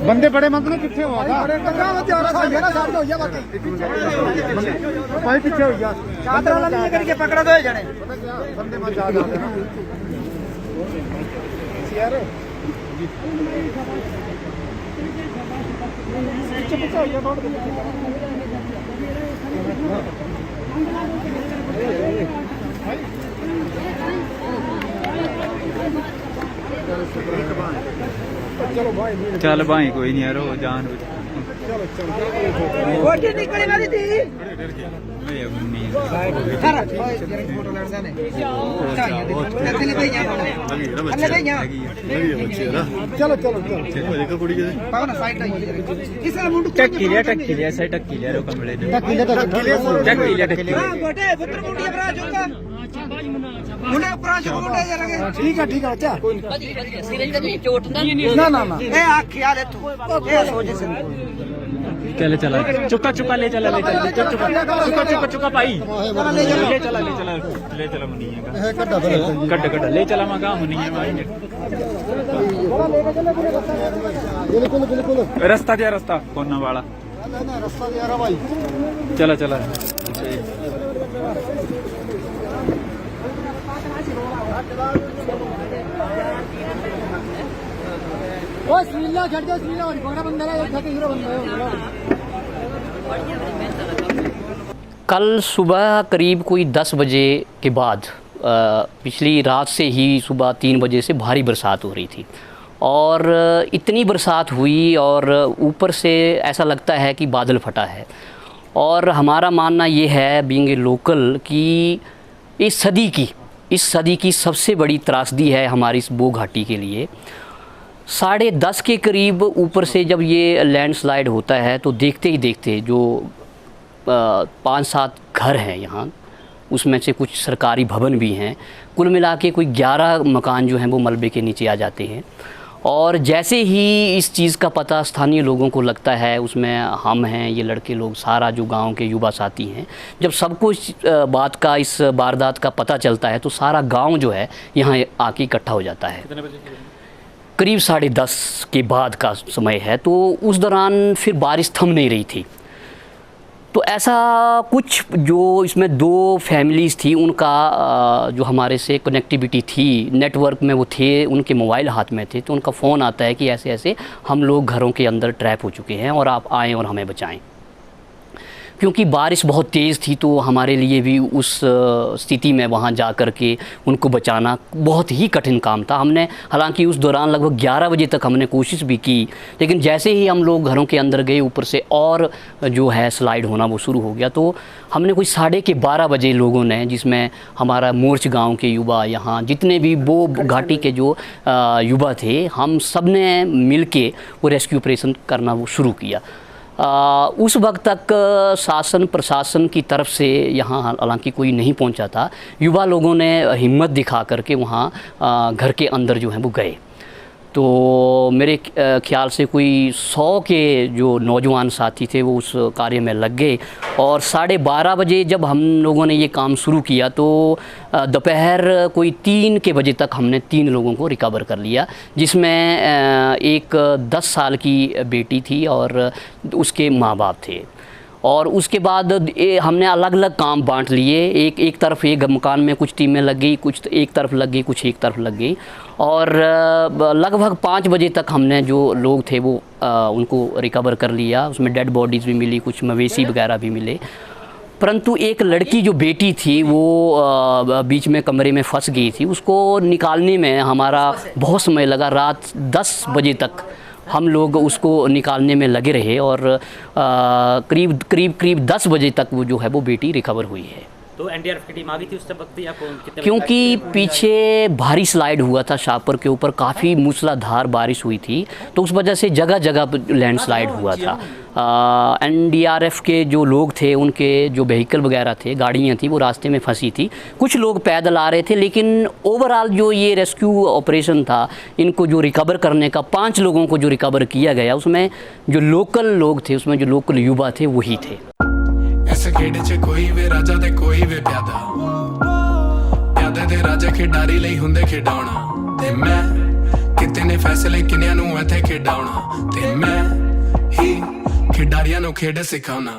बंदे बड़े मतलब कितने होगा भाई पीछे हो गया चादर वाला नहीं करके पकड़ा दो जने बंदे मत जा जाते ना यार पीछे हो गया थोड़ा चलो भाई चल भाई कोई नहीं यार जान निकली वाली थी चलो चलो टक्की लिया सही टक्की लिया कमरे ठीक है अच्छा ना ना ना चले चला चुका चुका ले चला चुका भाई ले चला मुनी है कट ले चला मैं कहा मुनी है भाई बिल्कुल रास्ता दिया रास्ता कोना वाला रास्ता दिया रहा भाई चला कल सुबह करीब कोई 10 बजे के बाद पिछली रात से ही सुबह 3 बजे से भारी बरसात हो रही थी और इतनी बरसात हुई और ऊपर से ऐसा लगता है कि बादल फटा है। और हमारा मानना ये है बीइंग ए लोकल कि इस सदी की सबसे बड़ी त्रासदी है हमारी इस बो घाटी के लिए। 10:30 के करीब ऊपर से जब ये लैंडस्लाइड होता है तो देखते ही देखते जो 5-7 घर हैं यहाँ, उसमें से कुछ सरकारी भवन भी हैं, कुल मिला के कोई 11 मकान जो हैं वो मलबे के नीचे आ जाते हैं। और जैसे ही इस चीज़ का पता स्थानीय लोगों को लगता है, उसमें हम हैं, ये लड़के लोग, सारा जो गांव के युवा साथी हैं, जब सबको इस बात का, इस वारदात का पता चलता है तो सारा गांव जो है यहाँ आके इकट्ठा हो जाता है। करीब 10:30 के बाद का समय है। तो उस दौरान फिर बारिश थम नहीं रही थी। तो ऐसा कुछ जो इसमें 2 फैमिलीज़ थी, उनका जो हमारे से कनेक्टिविटी थी, नेटवर्क में वो थे, उनके मोबाइल हाथ में थे, तो उनका फ़ोन आता है कि ऐसे ऐसे हम लोग घरों के अंदर ट्रैप हो चुके हैं और आप आएँ और हमें बचाएं। क्योंकि बारिश बहुत तेज़ थी तो हमारे लिए भी उस स्थिति में वहाँ जा कर के उनको बचाना बहुत ही कठिन काम था। हमने हालांकि उस दौरान लगभग 11 बजे तक हमने कोशिश भी की, लेकिन जैसे ही हम लोग घरों के अंदर गए, ऊपर से और जो है स्लाइड होना वो शुरू हो गया। तो हमने कोई 12:30 बजे लोगों ने, जिसमें हमारा मोर्च गाँव के युवा, यहाँ जितने भी वो घाटी के जो युवा थे, हम सब ने मिल के वो रेस्क्यू ऑपरेशन करना वो शुरू किया। उस वक्त तक शासन प्रशासन की तरफ से यहाँ हालांकि कोई नहीं पहुँचा था। युवा लोगों ने हिम्मत दिखा करके वहाँ घर के अंदर जो है वो गए। तो मेरे ख्याल से कोई 100 के जो नौजवान साथी थे वो उस कार्य में लग गए। और 12:30 बजे जब हम लोगों ने ये काम शुरू किया तो दोपहर कोई 3 के बजे तक हमने 3 लोगों को रिकवर कर लिया, जिसमें एक 10 साल की बेटी थी और उसके माँ बाप थे। और उसके बाद हमने अलग अलग काम बांट लिए। एक तरफ एक मकान में कुछ टीमें लग गई, कुछ एक तरफ लग गई, कुछ एक तरफ लग गई। और लगभग 5 बजे तक हमने जो लोग थे वो उनको रिकवर कर लिया। उसमें डेड बॉडीज़ भी मिली, कुछ मवेशी वगैरह भी मिले। परंतु एक लड़की जो बेटी थी वो बीच में कमरे में फंस गई थी। उसको निकालने में हमारा बहुत समय लगा। रात 10 बजे तक हम लोग उसको निकालने में लगे रहे और करीब 10 बजे तक वो जो है वो बेटी रिकवर हुई है। तो एनडीआरएफ की टीम आ गई थी उस वक्त या कितने? क्योंकि पीछे भारी स्लाइड हुआ था, शाहपुर के ऊपर काफ़ी मूसलाधार बारिश हुई थी, तो उस वजह से जगह जगह लैंडस्लाइड हुआ था। एनडीआरएफ के जो लोग थे, उनके जो व्हीकल वगैरह थे, गाड़ियाँ थी, वो रास्ते में फंसी थी। कुछ लोग पैदल आ रहे थे, लेकिन ओवरऑल जो ये रेस्क्यू ऑपरेशन था, इनको जो रिकवर करने का 5 लोगों को जो रिकवर किया गया, उसमें जो लोकल लोग थे, उसमें जो लोकल युवा थे वही थे। ऐसे खेड़े च कोई वे राजा ते कोई वे प्यादा, प्यादे ते राजा खिडारी लई हुंदे खिडाउणा, ते मैं कितने ने फैसले किन्यां नूं इत्थे खिडाउणा, ते मैं ਖਿਡਾਰੀਆਂ ਨੂੰ ਖੇਡ ਸਿਖਾਉਣਾ